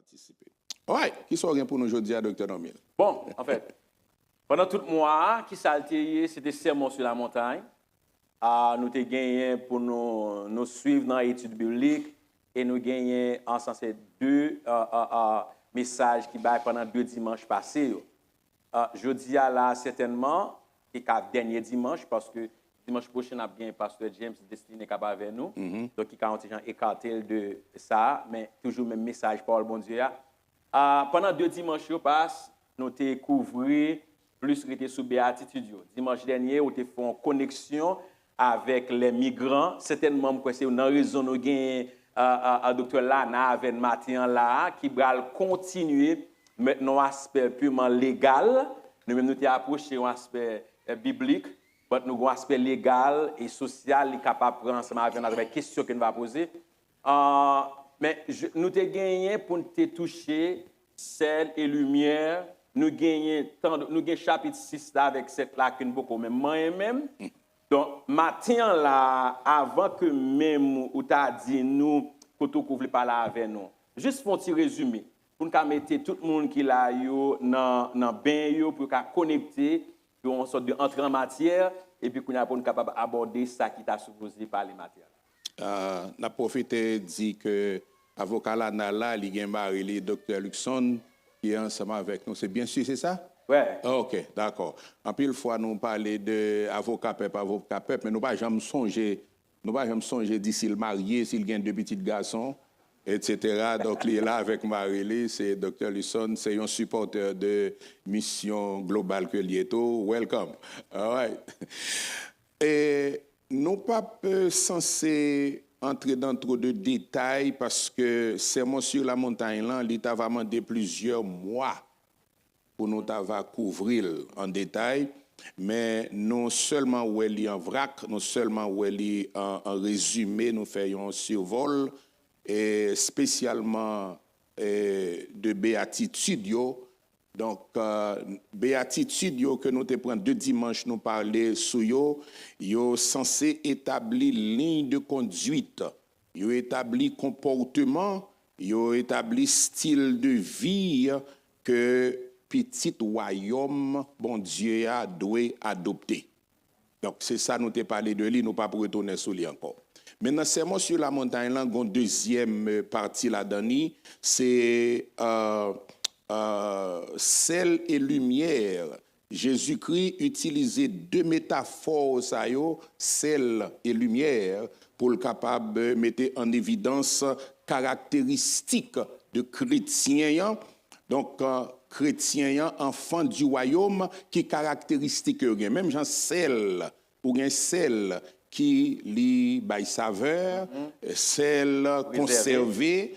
participer. Ouais, qui sont rien pour nous aujourd'hui, Dr. Nomil? Bon, en fait, pendant tout le mois, qui s'altérait, c'était Sermon sur la montagne. Nous avons gagné pour nous suivre dans l'étude biblique et nous gagné en sens deux messages qui baillent pendant 2 dimanches passés. Jeudi à là, certainement, et qu'à dernier dimanche, parce que dimanche prochain, on a bien Pasteur James Destiné qui est avec nous. Donc, il a écarté de ça, mais toujours le même message pour le bon Dieu. Pendant 2 dimanches, nous avons découvert plus que sous béatitude. Dimanche dernier, nous avons fait une connexion avec les migrants. Certainement, c'est une raison nous avons Dr. Lana avec matin là, qui va continuer maintenant aspect purement légal. Nous-mêmes, nous avons approché un aspect biblique, mais nous avons un aspect légal et social qui est capable de prendre ensemble avec les questions que nous allons poser. Mais nous avons gagné pour nous toucher sel et lumière. Nous avons chapitre 6 là avec cette là que nous avons même. Donc, matin là, avant que même ou t'a dit nous, que tu ne parler avec nous, juste pour un petit résumé, pour nous mettre tout le monde qui là dans le bain, pour nous connecter, pour une sorte d'entrée en matière, et puis pour nous capable d'aborder ça qui t'a supposé par les matières. On a profité dit que l'avocat là, il y a un Dr. Luxon qui est ensemble avec nous. C'est bien sûr, c'est ça? Ouais. OK, d'accord. En pile fois, nous parlons d'avocat peuple, mais nous pas jamais songer d'ici le marié, s'il y a 2 petits garçons, etc. Donc, il est là avec Marélie, c'est Dr. Luxon, c'est un supporter de mission globale que l'IETO. Welcome. All right. Et nous pas censés entrer dans trop de détails parce que Sermon sur la montagne, là, l'État va demander plusieurs mois pour nous couvrir en détail, mais non seulement où elle est en vrac, non seulement où elle est en résumé, nous faisons un survol, et spécialement de béatitude. Donc, béatitude que nous te prenons 2 dimanches, nous parler sur yo censé établir ligne de conduite, yo établi comportement, yo établi style de vie que petit royaume, bon Dieu a doué adopter. Donc, c'est ça, nous t'ai parlé de lui, nous pas pour retourner sur lui encore. Maintenant, Sermon sur la montagne, là, une deuxième partie là-dedans, c'est sel et lumière. Jésus-Christ utilisait 2 métaphores, ça sel et lumière, pour le capable de mettre en évidence caractéristiques de chrétiens. Donc, chrétien, enfant du royaume, qui caractéristique même Jean sel, ou un sel qui li by saveur, sel conservé,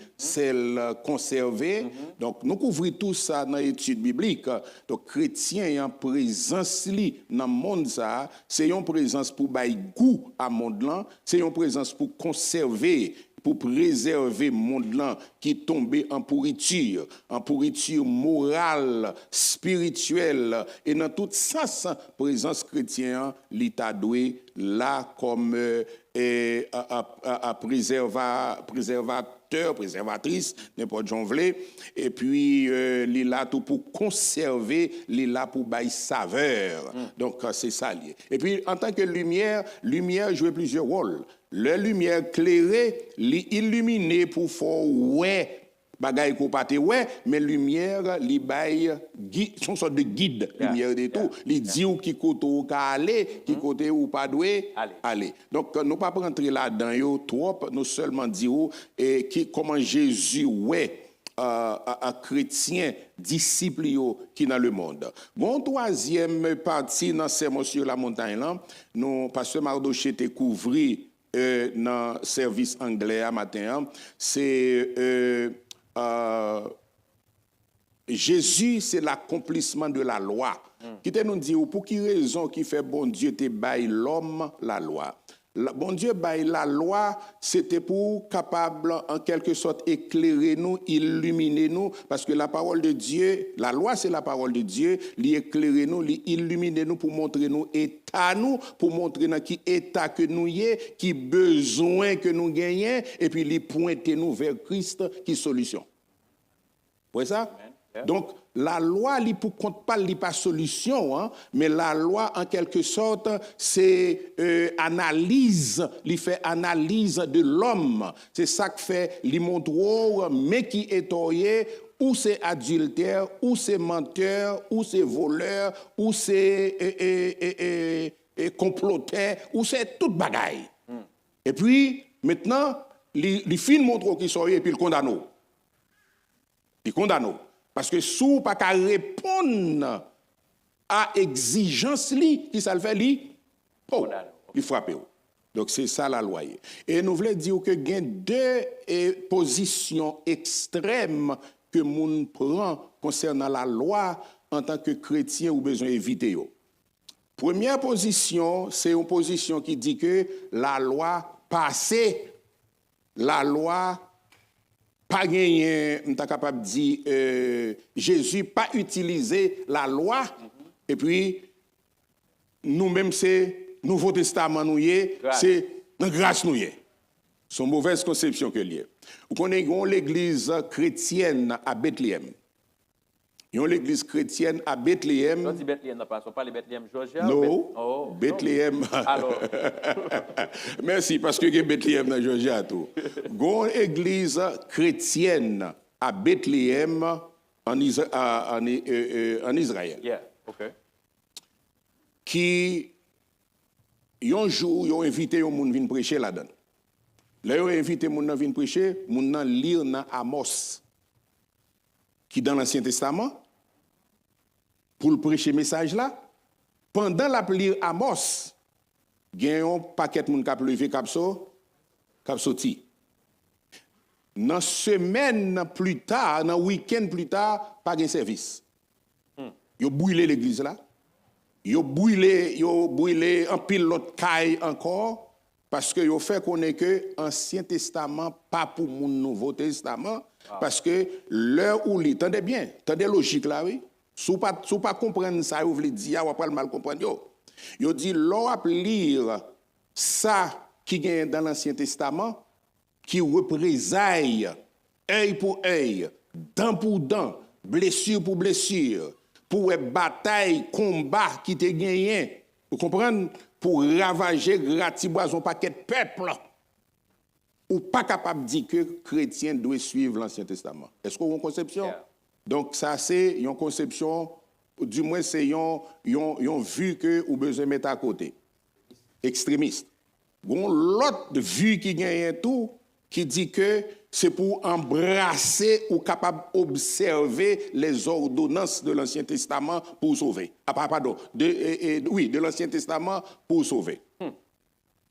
Donc, nous couvrons tout ça dans l'étude biblique. Donc, chrétien en présence li dans le monde, c'est une présence pour bailler goût à monde là, c'est une présence pour conserver, pour préserver le monde là qui est tombé en pourriture morale, spirituelle, et dans tout sens, présence chrétienne, l'État doué là comme préservatrice, n'importe Jean Vlé, et puis il est là tout pour conserver, il est là pour bailler saveur. Donc c'est ça lié. Et puis en tant que lumière joue plusieurs rôles. La lumière clairée, illuminée pour faire ouais bagay ko pate ouais, mais lumière li bail son sorte de guide, lumière de tout, li dit ou qui côté ou ka aller, qui côté ou pas doué aller. Donc nous pas rentrer là-dedans yo trop, nous seulement dire et comment Jésus ouais à chrétien disciple qui dans le monde. Bon troisième partie dans Sermon sur la montagne là, nous pasteur Mardoché te couvri dans service anglais à matin, c'est Jésus, c'est l'accomplissement de la loi. Qui te nous dit, pour qui raison qui fait bon Dieu te baille l'homme la loi? Bon Dieu baille la loi, c'était pour capable en quelque sorte éclairer nous, illuminer nous, parce que la parole de Dieu, la loi c'est la parole de Dieu, l'éclairer nous, l'illuminer nous pour montrer nous état nous, pour montrer dans qui état que nous y est, qui besoin que nous gagnons, et puis les pointer nous vers Christ qui solution. voyez ça? Donc, la loi, il ne compte pas, il pas solution, hein, mais la loi, en quelque sorte, c'est analyse, il fait analyse de l'homme. C'est ça que fait, il montre, mais qui est toyé, ou c'est adultère, ou c'est menteur, ou c'est voleur, ou c'est comploteur, ou c'est toute bagaille. Et puis, maintenant, les films montrent qu'ils sont et puis ils condamnent. Ils condamnent. Parce que si vous pas répondre à exigence qui ça le fait, il frappe. Donc c'est ça la loi. Et nous voulons dire que il y a deux positions extrêmes que nous prend concernant la loi en tant que chrétien ou besoin éviter. Première position, c'est une position qui dit que la loi passée, la loi pas gagné, on est capable de dire, Jésus pas utilisé la loi, et puis nous-mêmes, c'est Nouveau Testament, c'est dans grâce nous. C'est une mauvaise conception que lié. Vous connaissez l'église chrétienne à Bethléem. Il y a l'église chrétienne à Bethléem. Non, Bethléem, on parle de Bethléem, Georgia? Non, Bethléem. Alors. Merci, parce que Bethléem dans Georgia tout. Il y a l'église chrétienne à Bethléem en Israël. Yeah, okay. Qui, un jour, ils ont invité les gens à venir prêcher là-dedans. Là, ils ont invité les gens à venir prêcher, ils ont lire dans Amos, qui dans l'Ancien Testament, pour le prêcher message là. Pendant la lire Amos, il y a un paquet de gens qui ont levé qui ont sorti. Dans semaine plus tard, dans week-end plus tard, pas de service. Ils ont brûlé l'église là. Ils ont brûlé un pilote caille encore, parce que ils ont fait connaître que l'Ancien Testament, pas pour mon Nouveau Testament, parce que l'heure où il, tendez bien, tendez logique là, oui. Si vous ne pas comprendre ça, vous voulez dire, vous pas mal comprendre. Vous dit, l'on va lire ça qui est dans l'Ancien Testament, qui représente œil pour œil, dent pour dent, blessure pour blessure, pour une bataille, combat qui te gagné, vous comprenez, pour ravager, gratiboiser un paquet de peuple. Ou pas capable de dire que chrétien doit suivre l'Ancien Testament. Est-ce qu'on a une conception? Yeah. Donc ça c'est une conception, du moins c'est une vue que vous besoin de mettre à côté. Extrémiste. Bon, l'autre vue qui gagne tout, qui dit que c'est pour embrasser ou capable d'observer les ordonnances de l'Ancien Testament pour sauver. Ah, pardon, de l'Ancien Testament pour sauver.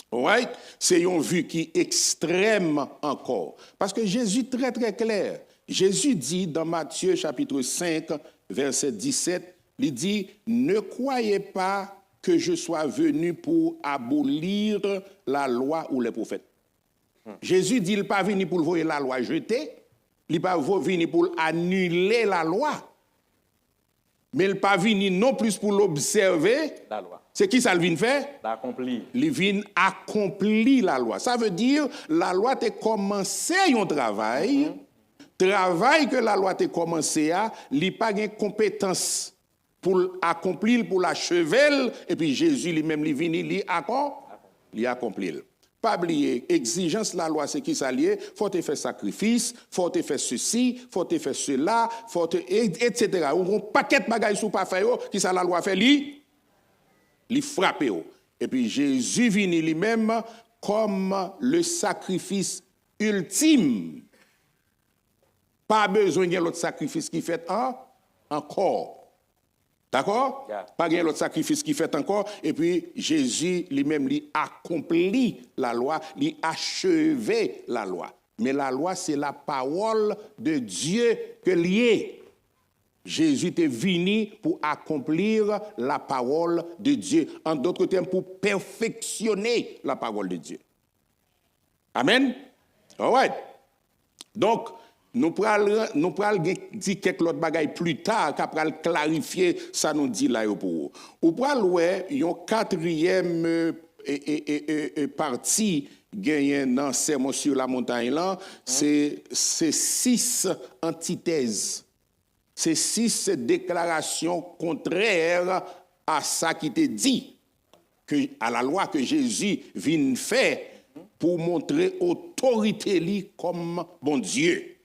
Right? C'est une vue qui est extrême encore. Parce que Jésus est très très clair. Jésus dit dans Matthieu chapitre 5, verset 17, il dit, ne croyez pas que je sois venu pour abolir la loi ou les prophètes. Jésus dit, il n'est pas venu pour voir la loi jetée, il n'est pas venu pour annuler la loi, mais il n'est pas venu non plus pour l'observer. La loi. C'est qui ça le vient faire? L'accomplir. Il vient accomplir la loi. Ça veut dire, la loi a commencé un travail, travail que la loi a commencé à, il n'a pas de compétence pour accomplir, pour l'achever, et puis Jésus lui-même, il vient, il accomplit. Pas oublier, exigence de la loi, c'est qui ça lié? Faut te faire sacrifice, faut te faire ceci, faut te faire cela, etc. On a un paquet de bagages sous pas faire, qui ça la loi fait, li frappe. Et puis Jésus vient lui-même comme le sacrifice ultime. Pas besoin de l'autre sacrifice qui fait encore. D'accord? Yeah. Pas de l'autre sacrifice qui fait encore. Et puis Jésus lui-même lui accomplit la loi, lui achevé la loi. Mais la loi, c'est la parole de Dieu que liée. Jésus est venu pour accomplir la parole de Dieu. En d'autres termes, pour perfectionner la parole de Dieu. Amen? All right. Donc, nous pourrons dire quelques autres bagailles plus tard, qu'après clarifier ça nous dit là pour vous. Ou pourrons voir une quatrième partie gagnée dans Sermon sur la montagne là, c'est 6 antithèses c'est 6 déclarations contraires à ça qui te dit, à la loi que Jésus vient faire pour montrer autorité li comme bon Dieu,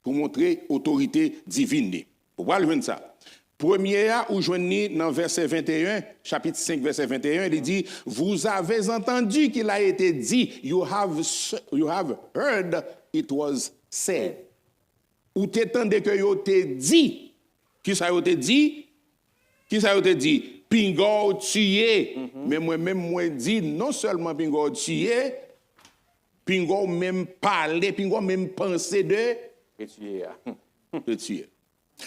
pour montrer autorité divine. Pour voir le ça. Première, où je dans verset 21, chapitre 5, verset 21, il dit, vous avez entendu qu'il a été dit, you have heard it was said. Ou t'étendez que yo te dit, qui ça yo te dit? Qui ça yo te dit? Pingo tué. Mais moi-même, moi dit, non seulement pingo tué, pingo même parler, pingo même penser de tuer.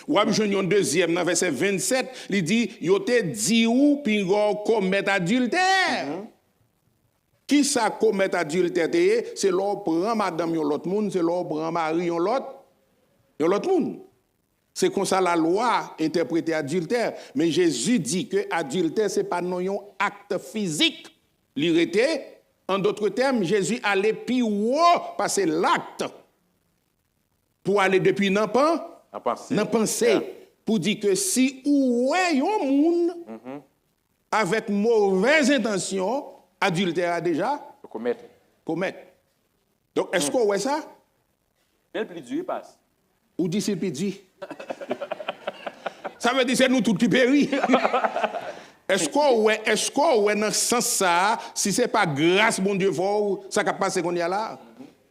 Ou abjouyon deuxième, dans verset 27, il dit, yo te dit ou pingo commettre adultère. Qui ça commettre adultère? C'est l'on prend madame yon l'autre monde, c'est l'on prend mari yon l'autre monde. C'est comme ça la loi interprétée adultère. Mais Jésus dit que adultère, ce n'est pas non un acte physique. L'irrité, en d'autres termes, Jésus allait plus haut, passer l'acte pour aller depuis n'en penser. Pour dire que si ou est un monde avec mauvaise intention, adultère a déjà commettre. Donc, est-ce qu'on voit ça? Quel plus dur passe? Ou dit c'est dit? Ça veut dire c'est nous tous qui périt. Est-ce qu'on ouais dans ce sens ça, si c'est pas grâce bon Dieu fort, ça qui passe qu'on y a là?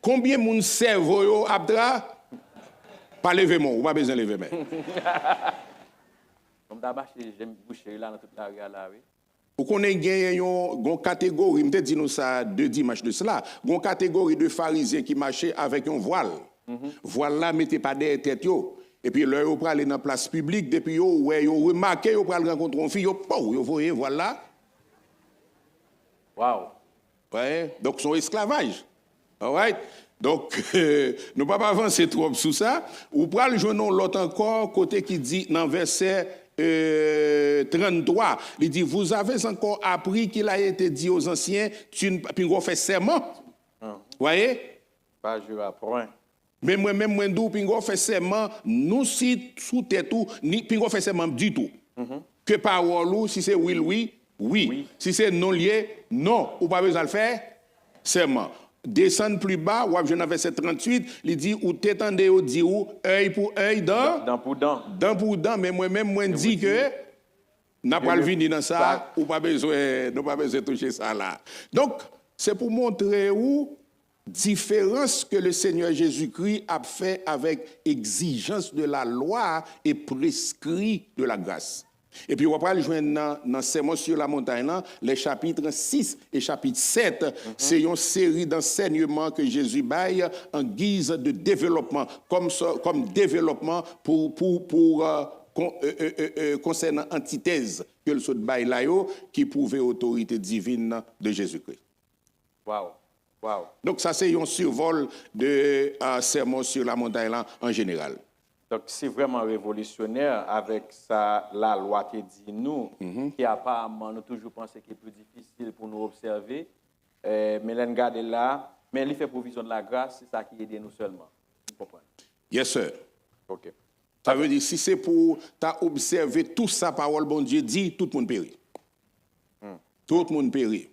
Combien mon cerveau yo abdra? Pas lever mon, ou pas besoin lever mais. Comme d'abord j'aime boucher là dans toute la rue là oui. Pour qu'on ait gagné une catégorie, je te dis nous ça 2 dimanches de cela, une catégorie de pharisiens qui marchaient avec un voile. Voile là, mettez pas derrière tête yo. Et puis là, vous aller dans la place publique, depuis yo, ouais, yo remarqué, vous allez rencontrer une fille, yo, vous voyez, voilà. Wow. Ouais, donc son esclavage. All right? Donc, nous ne pouvons pas avancer trop sur ça. Ou pral joindre l'autre encore, côté qui dit dans verset 33, il dit, vous avez encore appris qu'il a été dit aux anciens, tu ne fais serment. Vous voyez? Pas je apprends. Mais moi-même, moi, d'où pingo fait serment, nous si sous tête tout, ni pingo fait serment du tout. Que parole si c'est oui. Si c'est non lié, non. Ou pas besoin de le faire, serment. Descendre plus bas, ou je verset 38, il dit, ou t'étendez ou dit ou, œil pour œil, dent pour dent. Mais moi-même, moi, dit que, n'a pas le vini dans ça, ou pas besoin de toucher ça là. Donc, c'est pour montrer où, différence que le Seigneur Jésus-Christ a fait avec exigence de la loi et prescrit de la grâce. Et puis, on va joindre dans Sermon sur la montagne, les chapitres 6 et chapitre 7. C'est une série d'enseignements que Jésus baille en guise de développement, comme développement concernant antithèse que le saut baille là, qui prouvait l'autorité divine de Jésus-Christ. Wow. Donc, ça, c'est un survol de Sermon sur la montagne là, en général. Donc, c'est vraiment révolutionnaire avec ça, la loi qui dit nous, qui apparemment nous toujours pensé qu'il est plus difficile pour nous observer. Mais l'on garde là, mais il fait provision de la grâce, c'est ça qui aide nous seulement. Vous comprenez? Yes, sir. OK. Ça veut dire, si c'est pour observer tout ça, parole bon Dieu dit, tout le monde périt. Tout le monde périt.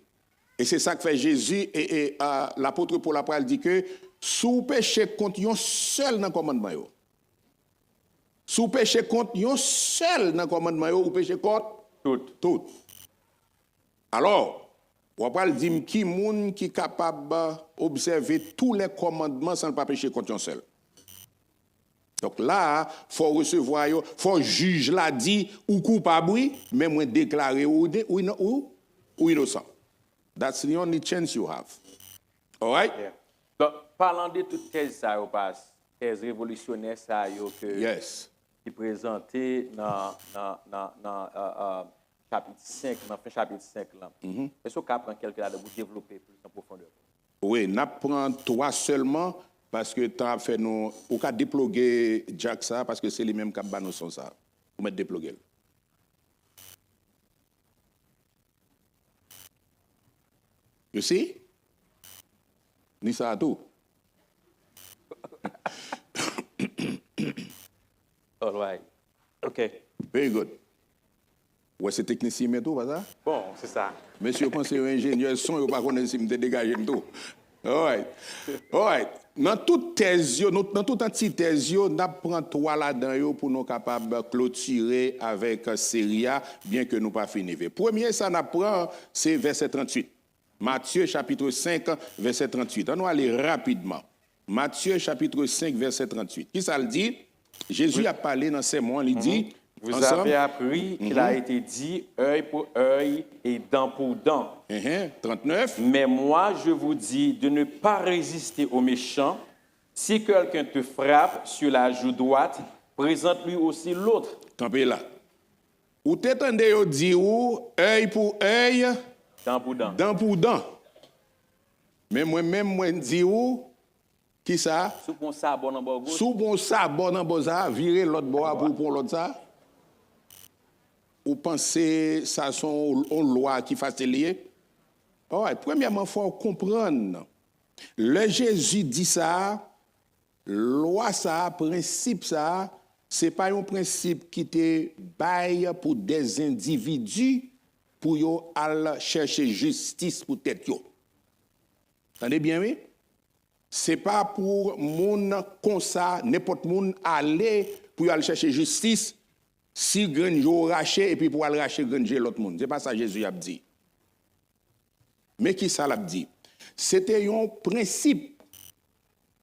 Et c'est ça que fait Jésus et l'apôtre Paul après dit que sous péché contre un seul dans le commandement. Sous péché contre un seul dans le commandement, ou péché contre tout. Alors, on va dire qui moun qui est capable d'observer tous les commandements sans pas pécher contre un seul. Donc là, il faut recevoir, il faut juge l'a dit ou coupable, oui, mais moi déclarer ou innocent. That's the only chance you have. All right? Yeah. Donc, parlant de toutes thèses ça passe, thèses révolutionnaires ça que qui présenté dans chapitre 5, dans le chapitre 5 là. Est-ce qu'on prend quelques là de vous développer plus en profondeur? Oui, n'a prend 3 seulement parce que tu as fait nous ou ka déploguer Jack ça parce que c'est les mêmes qui ba nous son ça. Pour mettre déploguer. You see? Ni ça à tout. All right. OK. Very good. Ouais, c'est technicien métaux, pas ça? Bon, c'est ça. Monsieur pense que ingénieur son, il pas connaître si me dégager tout. All right. All right. Dans toute thèse, dans toute antithèse, on apprend trois là-dedans pour nous capables de clôturer avec Séria, bien que nous pas fini. Premier, ça n'apprend, c'est verset 38. Matthieu chapitre 5, verset 38. On va aller rapidement. Matthieu chapitre 5, verset 38. Qui ça le dit? Jésus a parlé dans ces mots, il dit... Vous avez appris qu'il a été dit œil pour œil et dent pour dent. 39. Mais moi, je vous dis de ne pas résister aux méchants. Si quelqu'un te frappe sur la joue droite, présente-lui aussi l'autre. Campez là. Ou t'entendez yo dire œil pour œil, Dent pour dent. dent pour dent. Mais moi dis qui ça? Sous bon sabon en bas gauche. Sous bon ça bon en boza, virer l'autre bois pour l'autre ça. Ou pensez ça sont une loi qui facilite? Ouais, premièrement, faut comprendre. Le Jésus dit ça, loi ça, principe ça, c'est pas un principe qui te baille pour des individus pour yo aller chercher justice pour tête yo. Entendez bien, oui? C'est pas pour moun comme ça, n'importe moun aller pour aller chercher justice si granjo raché et puis pour aller racher granjo l'autre monde. C'est pas ça Jésus a dit. Mais qui ça l'a dit? C'était un principe,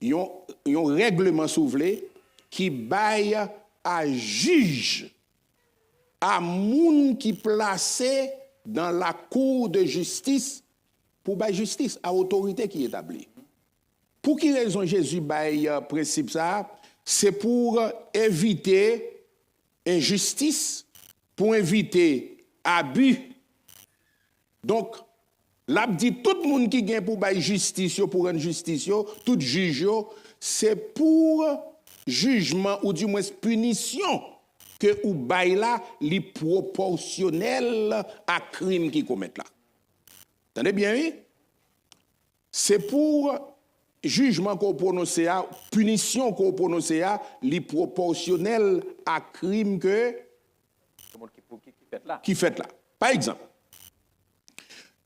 un règlement souvelé qui baille à juge, à moun qui placé dans la cour de justice pour bailler justice, à autorité qui est établie. Pour quelle raison Jésus baille principe ça? C'est pour éviter injustice, pour éviter abus. Donc, l'a dit tout le monde qui gagne pour bailler justice, pour rendre justice, tout juge, c'est pour jugement ou du moins punition que ou baille là, li proportionnel à crime qui commettent là. Entendez bien, oui? C'est pour jugement qu'on prononce, punition qu'on prononce, li proportionnel à crime que qui fait là. Par exemple,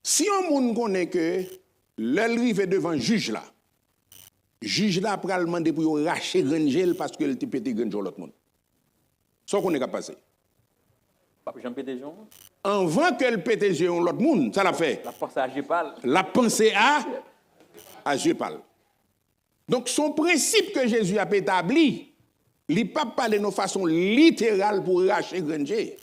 si un monde connaît que l'arrivé devant juge là pral demander pour racher granjel parce que il te pété granjel l'autre monde. Ça qu'on est capable passer. Pas Jean pété Jean. Avant qu'elle pète Jean l'autre monde, ça l'a fait. La pensée à Jépal. La pensée à Jépal. Donc son principe que Jésus a établi, il ne pas parler de façon littérale pour racher granjel,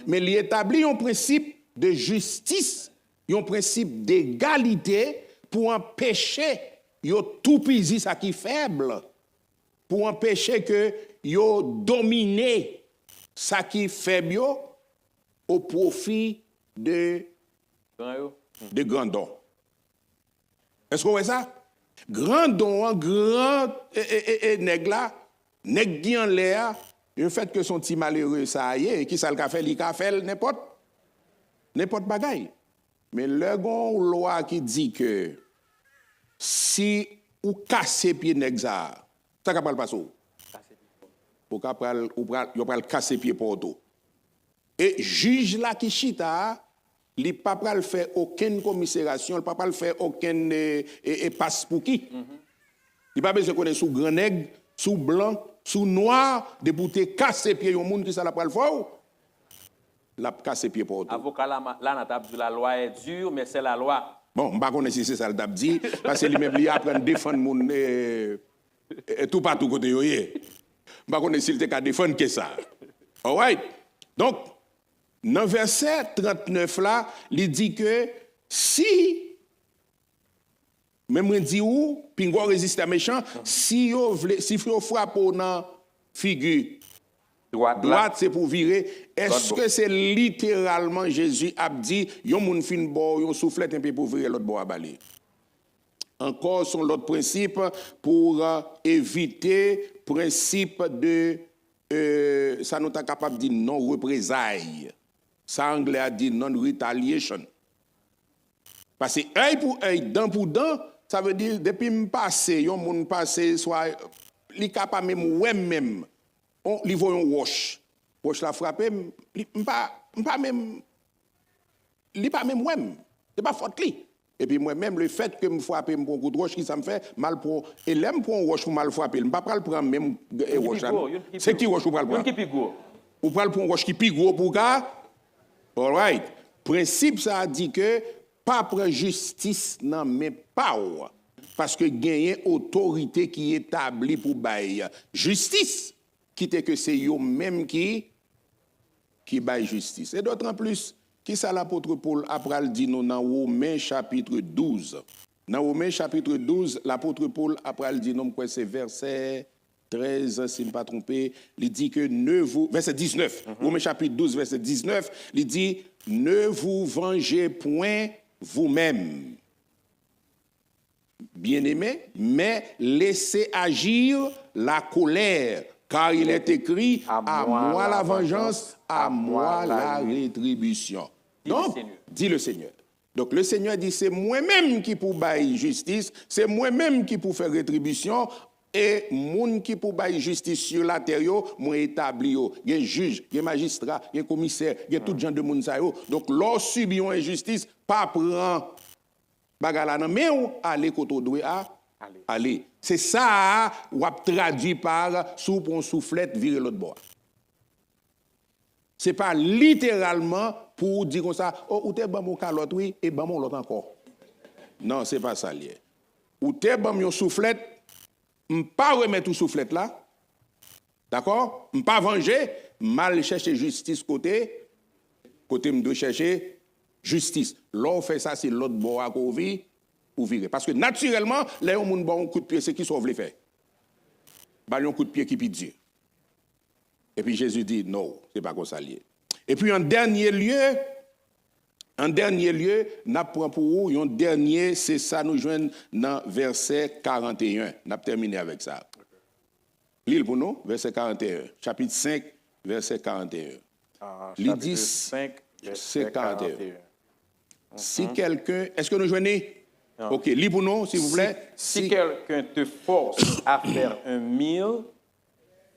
mais il établit un principe de justice, un principe d'égalité pour empêcher yo tout pisi ça qui faible, pour empêcher que yo dominer ça qui faible yo, au profit de Grandon. Est-ce qu'on voit ça? Grandon, grand nèg là, nèg qui en l'air, le fait que son petit malheureux ça y est, qui ça le fait, il ka fait n'importe bagaille. Mais le gon loi qui dit que si ou casser pied nèg ça capable passer. Pour capable ou pral casser pied porto. Et juge là qui chita, il pas pral faire aucune commisération, il pas pral faire aucun passe pour qui. Il pas besoin connaître sous grand nèg, sous blanc, sous noir de bouter casser pied au monde qui ça la pral faire. La casser pied porto. Avocat là n'a pas dit la loi est dure mais c'est la loi. Bon, je ne sais pas si c'est ça le tap dit, parce que lui-même, il apprend à défendre mon tout partout côté. Je ne sais pas si il a défendre que ça. All right? Donc, dans le verset 39 là, il dit que si, même on dit où, puis on résiste à méchant, si on frappe dans figure droite, c'est pour virer. Est-ce que c'est littéralement Jésus a dit, yon moun fin bo, yon soufflette un peu pour virer l'autre bo à balai? Encore son l'autre principe pour éviter principe de, ça nous est capable de dire non-représailles. Ça anglais a dit non-retaliation. Parce que œil pour œil, dent pour dent, ça veut dire depuis me passer, yon moun passer, soit, li capable même ouais même. On li voit un wash. roche la frappé, m'pas même li pas même moi, c'est pas faute li. Et puis moi-même le fait que me frapper me prend coup de roche qui ça me fait mal pour et l'aime pour roche pour mal frapper, m'pas pas le prendre même roche. C'est qui roche pour le prendre? Qui pigo? Ou pas le prendre roche qui plus gros pour gars. All right. Principe ça dit que pas prendre justice non mais pas parce que gagner autorité qui est établie pour bailler justice qui était que c'est eux même qui baille justice. Et d'autant plus qui ça l'apôtre Paul après dit nous dans Romains chapitre 12. Dans Romains chapitre 12, l'apôtre Paul après dit nous quoi c'est verset 13 si je ne pas trompé, il dit que verset 19. Romains chapitre 12 verset 19, il dit ne vous vengez point vous-même. Bien-aimé, mais laissez agir la colère, car il est écrit à moi la vengeance, à moi la rétribution. Donc, dit le Seigneur. Donc le Seigneur dit c'est moi-même qui pour bailler justice, c'est moi-même qui pour faire rétribution. Et moun qui pour bailler justice sur la terre, moi établi yo, il y a juge, il y a magistrat, il y a commissaire, il y a tout genre de moun sa yo. Donc lorsque subit une injustice, pas prend bagala nan mais aller côté doit aller. C'est ça ou a traduit par sous pon soufflette virer l'autre bord. C'est pas littéralement pour dire comme ça, oh ou t'es ban mon calotte oui et ban mon l'autre encore. Non, c'est pas ça lié. Ou t'es ban mon soufflette pas remettre tout soufflette là. D'accord? Pas venger, mal chercher justice côté me doit chercher justice. L'on fait ça c'est l'autre bord à vie ou virer parce que naturellement les gens moun bon coup de pied c'est qui sauve les faits. Ba un coup de pied qui peut Dieu. Et puis Jésus dit non, c'est pas comme ça lié. Et puis en dernier lieu, n'apprend pour vous, un dernier, c'est ça nous joignent dans verset 41. N'a terminé avec ça. Lille pour nous, verset 41. Chapitre 5, verset 41. Chapitre 5, verset 41. Si quelqu'un, est-ce que nous joignons? Ok, lis pour nous, s'il vous plaît. Si quelqu'un te force à faire un mille,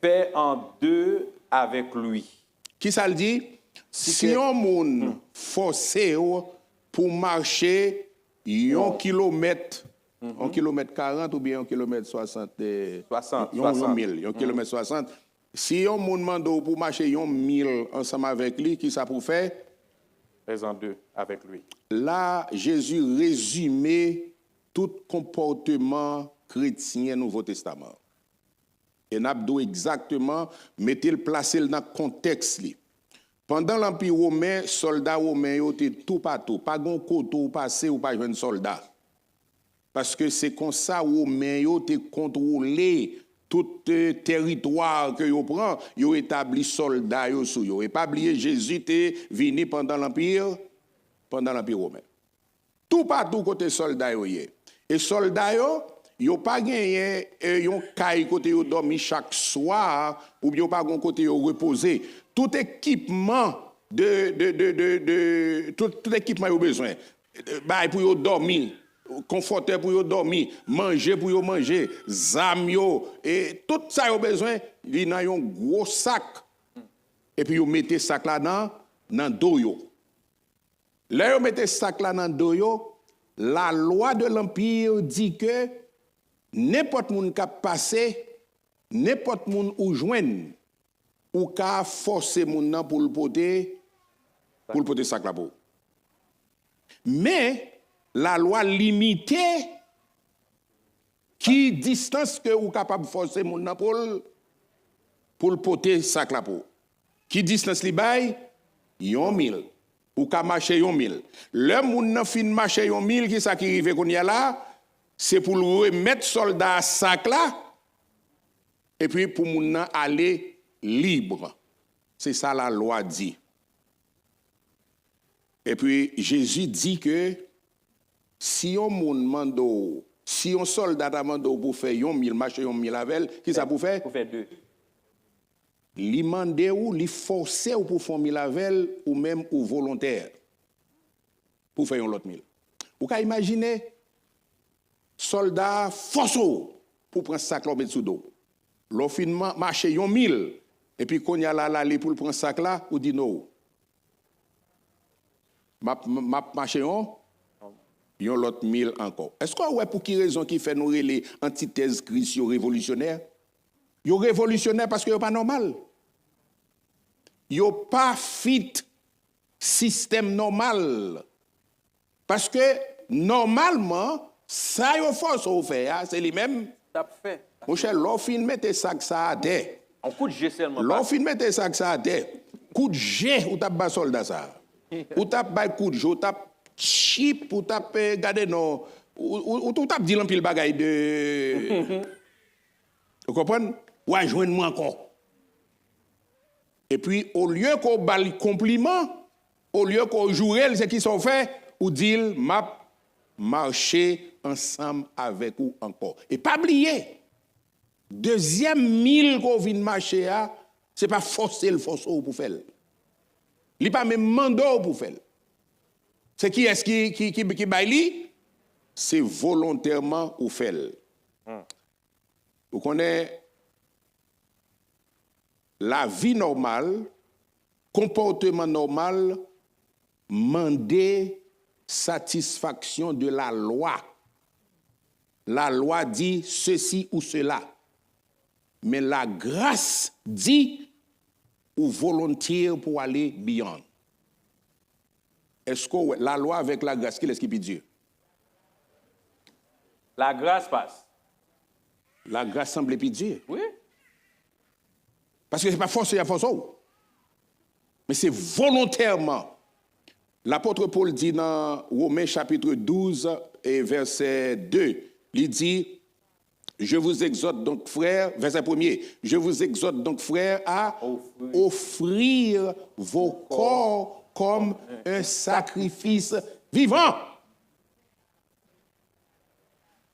fais en deux avec lui. Qui ça le dit? Si un monde forcé pour marcher 1 kilomètre, 1 kilomètre 40 ou bien 1 kilomètre 60, 1 kilomètre 60, si un monde demande pour marcher 1 1000 ensemble avec lui, qui ça pour faire? Fais en deux avec lui. Là, Jésus résumait tout comportement chrétien Nouveau Testament. Et n'a pas exactement, mettez-le, placez-le dans le contexte. Pendant l'Empire romain, soldats romains étaient tout partout. Pas de côté ou passé ou pas de soldats. Parce que c'est comme ça romains étaient contrôlés tout territoire que vous prend, vous établi soldats sur vous. Et pas oublier Jésus était venu pendant l'Empire romain. Tout partout côté soldats yo. Et soldats yo pas gagné yon caille côté yo dormi chaque soir ou bien pas gon côté yo reposer. Tout équipement tout équipement yo besoin. Bail pour yo dormir, confortable pour yo dormir, manger pour yo manger, zam yo et tout ça yo besoin, li nan yon gros sac. Et puis yo mettez sac là dans dos yo. Là yo mettez sac là dans dos yo, la loi de l'empire dit que n'importe moun qui passé, n'importe moun ou joindre ou ka forcer moun nan pour le porter sac là pour. Mais la loi limitée qui distance que ou capable forcer moun nan pour le porter sac là pour. Qui distance li bay 1000 ou ka marcher 1000. Le moun nan fin marcher 1000 qui ça qui rive qu'on y a là, c'est pour le remettre soldat à sac là et puis pour moun nan aller libre. C'est ça la loi dit. Et puis Jésus dit que si on moun mando, si on soldat mando pour faire 1000 marcher 1000 avec, qui ça pour faire? Pour faire deux. Li mande ou li forcer ou pour faire 1000 avec ou même ou volontaire pour faire l'autre 1000. Vous pouvez imaginer soldat force pour prendre sac l'homme sous dos. L'offinement marcher 1000 Et puis, quand il y a là, pour prendre sac là, ou dit non. M'a marché on, il y a l'autre 1000 encore. Est-ce qu'on ouais pour qui raison qui fait nous les antithèses Christ révolutionnaires? Yo révolutionnaire parce que yo pas normal. Yo pas fit système normal. Parce que normalement, ça yo force au faire, c'est lui-même. T'as fait. Mon cher, l'on fin mette sac ça à terre. On coup de jet seulement. L'on fin mette sac ça à terre. Coup de jet ou t'as bas soldat ça. Ou t'as bas coup de jet, ou t'as chip, ou t'as gardé non, ou t'as dit l'empile bagaille de. Vous comprenez? Ou à joindre moi encore. Et puis, au lieu qu'on balle compliment, au lieu qu'on joue elle, c'est qui sont fait, ou dit m'a marché ensemble avec vous encore. Et pas oublier, deuxième 1000 qu'on vient marcher, c'est pas forcer le forceau pour faire. Il pas même mandat pour faire. C'est qui est-ce qui baille? C'est volontairement ou faire. Vous connaissez la vie normale, comportement normal, demander satisfaction de la loi. La loi dit ceci ou cela. Mais la grâce dit ou volontaire pour aller beyond. Est-ce que la loi avec la grâce, qui est-ce qui peut dire? La grâce passe. La grâce semble dire. Oui. Parce que ce n'est pas forcé à force. Mais c'est volontairement. L'apôtre Paul dit dans Romains chapitre 12 et verset 2, il dit, je vous exhorte donc frères, verset 1er, je vous exhorte donc frères à offrir vos corps comme un sacrifice vivant.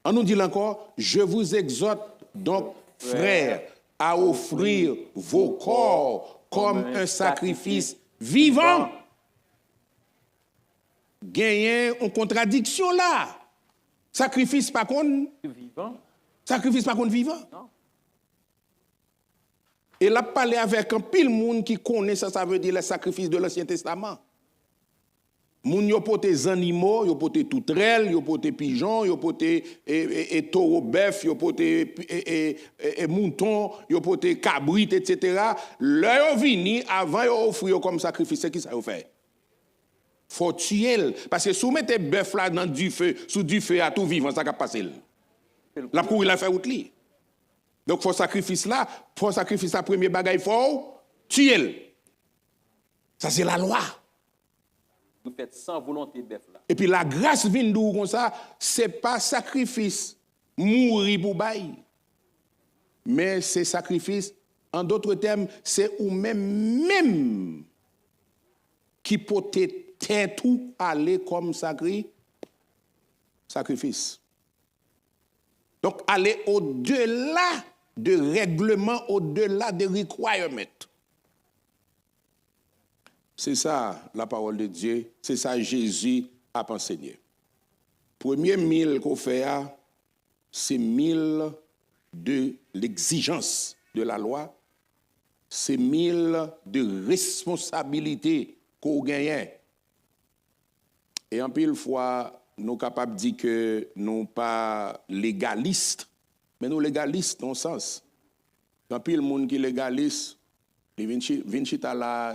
On nous dit encore, je vous exhorte donc frères à offrir vos corps comme un sacrifice vivant. Gagner une contradiction là. Sacrifice par contre Vivant. Sacrifice par contre vivant. Non. Et là, parler avec un pile monde qui connaît ça, ça veut dire le sacrifice de l'Ancien Testament. Moun yo pote animaux, yo pote toutrelle, yo pote pigeon, yo pote taureau bœuf, yo pote mouton, yo pote cabrit, etc. Là, yo vini avant yo offrir comme sacrifice, c'est qui ça yo fait? Faut tuer. Parce que si vous mettez bœuf là dans du feu, sous du feu à tout vivant, ça va passer. La courir la fait outli. Donc, pour sacrifice là, premier bagaille, il faut tuer. Ça, c'est la loi. Vous faites sans volonté bœuf là. Et puis la grâce vient d'où comme ça, c'est pas sacrifice, mourir pour bail. Mais c'est sacrifice, en d'autres termes, c'est ou même qui peut être tout aller comme sacrifice. Donc aller au-delà de règlements, au-delà des requirements. C'est ça la parole de Dieu, c'est ça Jésus a enseigné. Premier 1000 qu'on fait, c'est 1000 de l'exigence de la loi, c'est 1000 de responsabilité qu'on gagne. Et en pile fois, nous sommes capables de dire que nous ne sommes pas légalistes, mais nous légalistes dans le sens. En pile, le monde qui est légaliste, Vinchita là,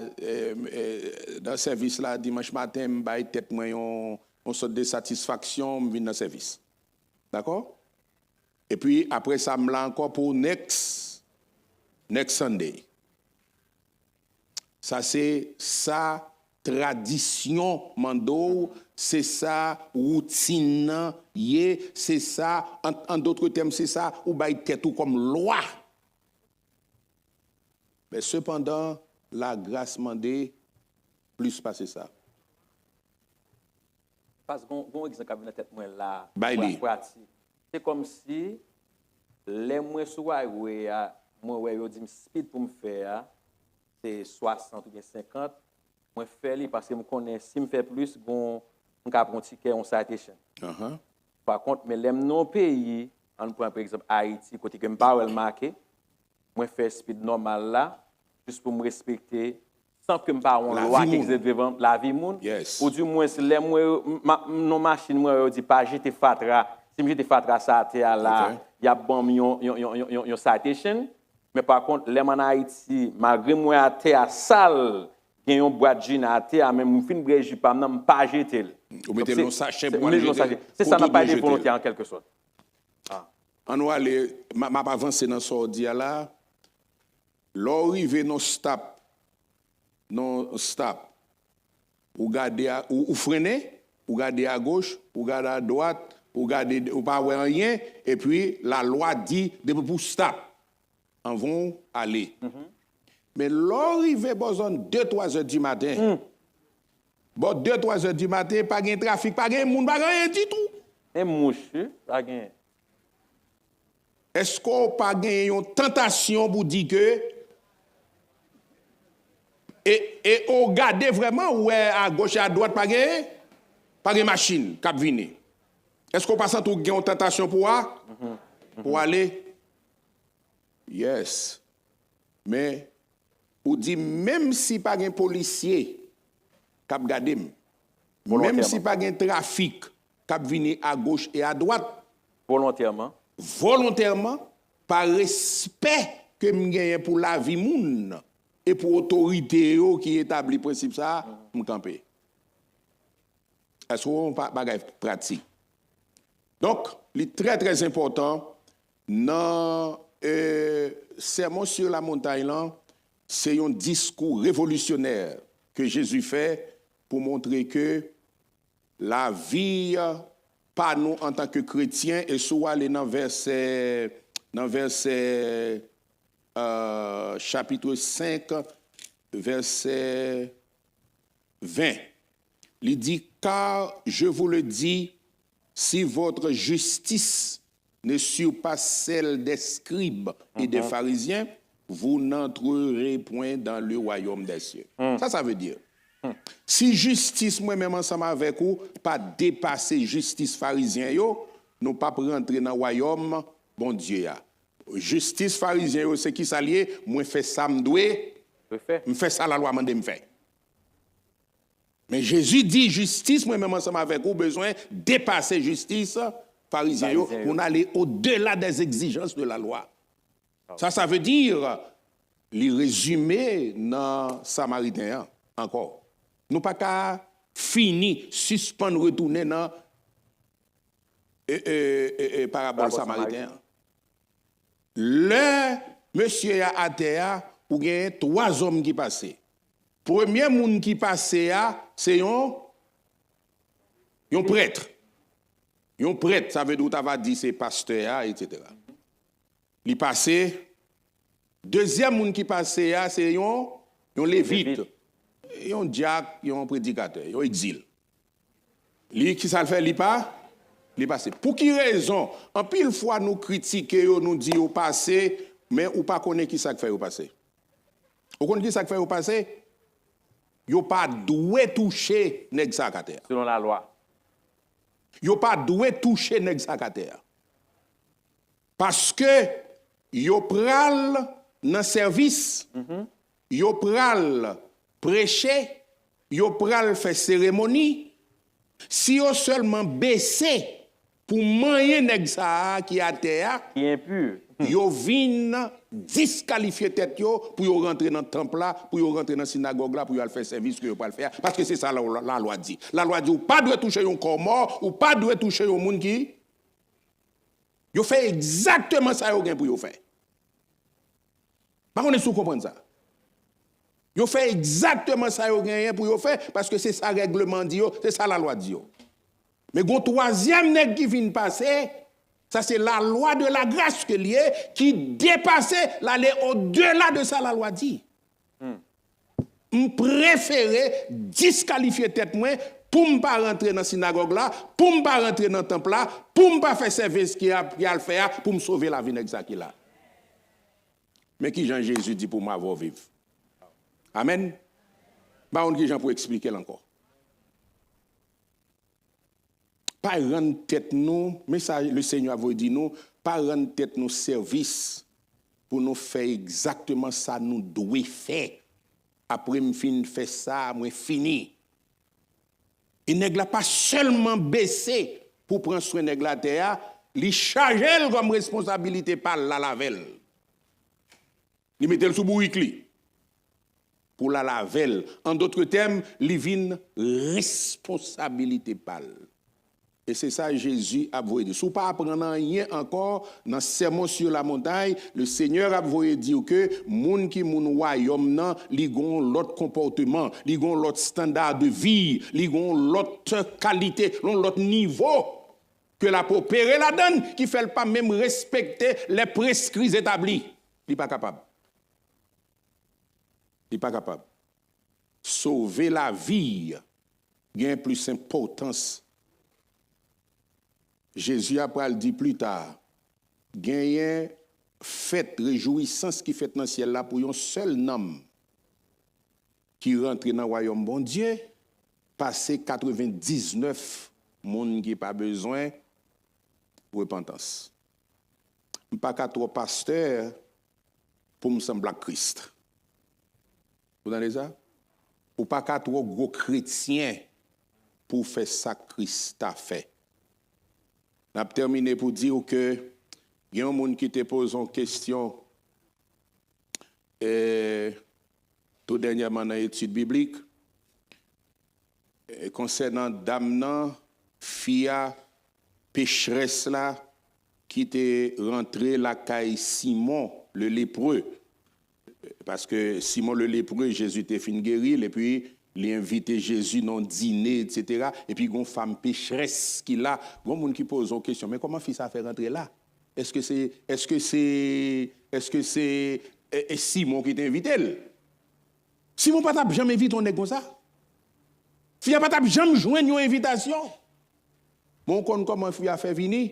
dans le service là, dimanche matin, je tête moi on sorte de satisfaction, je viens dans le service. D'accord? Et puis après ça, je encore pour next Sunday. Ça, c'est sa tradition, mando, c'est sa routine, c'est ça, en d'autres termes, c'est ça, ou bail tête ou comme loi. Mais cependant, la grâce mandée, plus passer ça. Parce qu'on exemple dans la tête moi là. C'est comme si les moins souvent moi yo dit speed pour me faire c'est 60 ou bien 50, moi faire parce que me connais si me fait plus bon on cap un ticket on citation. Par contre mais les non pays, on prend par exemple Haïti côté que me pas marqué, moi faire speed normal là juste pour me respecter, sans que je pas une La loi vie qui moun. existe devant la vie moun. Yes. Ou du moins, les nos machines, moi, dit pas jeter fatra. Si je jette fatra ça à terre là, Ok. il y a bon yon citation. Mais par contre, les en Haïti, malgré moi à terre sale, il y a une boîte de gin à terre, même je fin bréji pas, je pas jeter. Ou mettez le sachet pour aller aller jeter. C'est ça, n'a pas été jeter. volontaire en quelque sorte. On va aller, m'a avancé dans ce ordi là. L'arrivée non stop, ou garder ou freiner, ou garder à gauche, ou garder à droite, ou garder ou pas voir rien et puis la loi dit de pour stop. On vont aller. Mais l'arrivée besoin 2-3 heures du matin. Bon 2-3 heures du matin, pas de trafic, pas de monde, pas rien du tout. Et mouche, pas gain. Est-ce qu'on pas gagné une tentation pour dire que et on regarde vraiment ouais à gauche et à droite pas de machine cap venir. Est-ce qu'on pas sent tout une tentation pour aller? Yes. Mais ou dit même si pas un policier cap garder, même si pas un trafic cap venir à gauche et à droite Volontairement. volontairement par respect que me gagne pour la vie moun et pour autorité qui établit principe ça me camper. Est-ce qu'on pas bagay pratique. Donc, c'est très très important dans sermon sur la montagne là, c'est un discours révolutionnaire que Jésus fait pour montrer que la vie pas nous en tant que chrétiens et soit aller dans verset chapitre 5 verset 20. Il dit car je vous le dis si votre justice ne surpasse celle des scribes et des pharisiens, vous n'entrerez point dans le royaume des cieux. Ça veut dire si justice moi-même ensemble avec vous pas dépasser justice pharisien yo, nous pas rentrer dans le royaume bon Dieu ya. Justice pharisien yo c'est qui s'allié, moi fait ça me fait ça la loi mande me fait. Mais Jésus dit justice moi-même ensemble avec vous besoin dépasser justice pharisien yo pour aller au-delà des exigences de la loi. Ça veut dire les résumer dans Samaritain encore. Nous pas qu'à fini, suspendre, retourner dans parabole samaritain. Le monsieur à terre, ou bien 3 hommes qui passaient. Premier monde qui passait, c'est un prêtre. Un prêtre, ça veut dire que tu vas dire c'est pasteur, etc. Il passait. Deuxième monde qui passait, c'est un lévite. Il y a un diacre, il y a un prédicateur, il y a un exil. Lui, qui ça le fait, il pas passé. Pour qui raison? En pile fois, nous critiquons, nous disons au passé, mais ou pas connaît qui ça fait au passé. Vous connaissez qui ça fait au passé? Vous pas doué toucher nèg sa ka terre. Selon la loi. Vous pas doué toucher nèg sa ka terre. Parce que vous pral dans service, vous pral prêcher, yo pral faire cérémonie, si yo seulement baissé pour moyen nèg ça qui a terre, Qui est impur. yo vinn disqualifier tête yo pour yo rentrer dans le temple là, pour yo rentrer dans la synagogue là, pour yo faire service que yo pas le faire parce que c'est ça la loi dit. La loi dit ou pas doit toucher un corps mort ou pas doit toucher un monde qui yo fait exactement ça yo gen pour yo faire. Par contre, est-ce que vous comprenez ça? Yo fait exactement ça yo gagné pour yo faire parce que c'est ça règlement dit yo, c'est ça la loi dit yo. Mais gon troisième nèg qui vient passer, ça c'est la loi de la grâce que lié qui dépassait l'aller au-delà de ça la loi dit. On préférait disqualifier tête moi pour ne pas rentrer dans la synagogue là, pour ne pas rentrer dans le temple là, pour ne pas faire service qui a le faire pour me sauver la vie exact là. Mais qui Jean Jésus dit pour m'avoir vivre? Amen. Bah on qui Jean pour expliquer encore. Pas rendre tête nous, mais ça le Seigneur a dit nous, pas rendre tête nous service pour nous faire exactement ça nous devons faire. Après me fin faire ça, moi fini. Et nèg la pas seulement baissé pour prendre soin nèg la terre, li chargé comme responsabilité par la lavel. Li mettel sous bourrique li pour la lavel. En d'autres termes, li vinn responsabilité par. Et c'est ça Jésus a voulu dire. Si vous ne pas apprendre rien encore dans le sermon sur la montagne, le Seigneur a voulu dire que moun qui moun royaume nan, li gon l'autre comportement, li gon l'autre standard de vie, li gon l'autre qualité, l'autre niveau que la opérer la donne qui fait pas même respecter les prescrits établis. Il n'est pas capable. Il n'est pas capable. Sauver la vie gagne plus importance. Jésus après le dit plus tard, gagne fête réjouissance qui fait dans le ciel là pour un seul homme qui rentre dans le royaume bon Dieu, passer 99 monde qui pas besoin de repentance. Pas qu'à trop pasteur pour me sembler à Christ. Vous entendez ça? Ou pas qu'à trop gros chrétien pour faire ça que Christ a fait. On a terminé pour dire que il y a un monde qui te pose une question tout dernièrement dans l'étude biblique concernant dame fille pécheresse là qui était rentré la caille Simon le lépreux parce que Simon le lépreux Jésus était fin guéri et puis il a invité Jésus dans le dîner, etc. Et puis, il y a une femme pécheresse qui là, il y a des gens qui posent une question, mais comment fait ça faire rentrer là? Est-ce que c'est Simon qui t'a invité? Simon pas t'a jamais invité on est comme ça. Fille pas t'a jamais joindre une invitation. Mon compte comment fille a fait venir?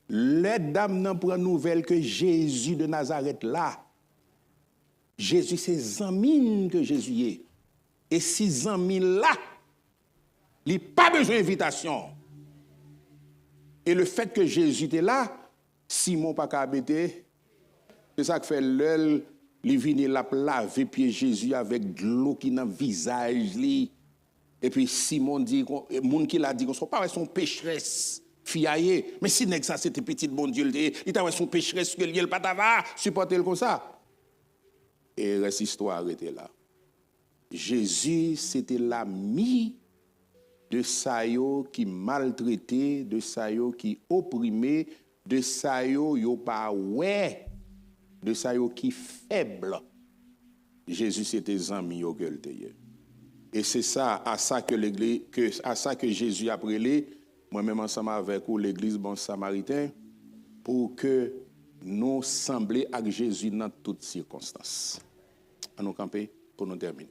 Les dames n'en prennent nouvelle que Jésus de Nazareth là. Jésus c'est Zamine que Jésus est. Et 600 000 là, il n'y a pas besoin d'invitation. Et le fait que Jésus était là, Simon pas qu'à habiter, c'est ça qui fait l'œil, il vient la laver pied Jésus avec de l'eau qui dans le visage. Et puis Simon dit, le monde qui l'a dit, qu'on ne soit pas son pécheresse, fiaillé. Mais si ça c'était petit bon Dieu, il t'a son pécheresse, que il pas t'ava, supporter comme ça. Et reste histoire arrêtée là. Jésus, c'était l'ami de Sayo qui maltraité, de Sayo qui opprimé, de Sayo yo pas ouais, de Sayo qui faible. Jésus, c'était l'ami yo que l'était. Et c'est ça, à ça que l'église, à ça que Jésus a prélé, moi-même ensemble avec vous, l'église Bon Samaritain, pour que nous semblions avec Jésus dans toutes circonstances. À nous camper pour nous terminer.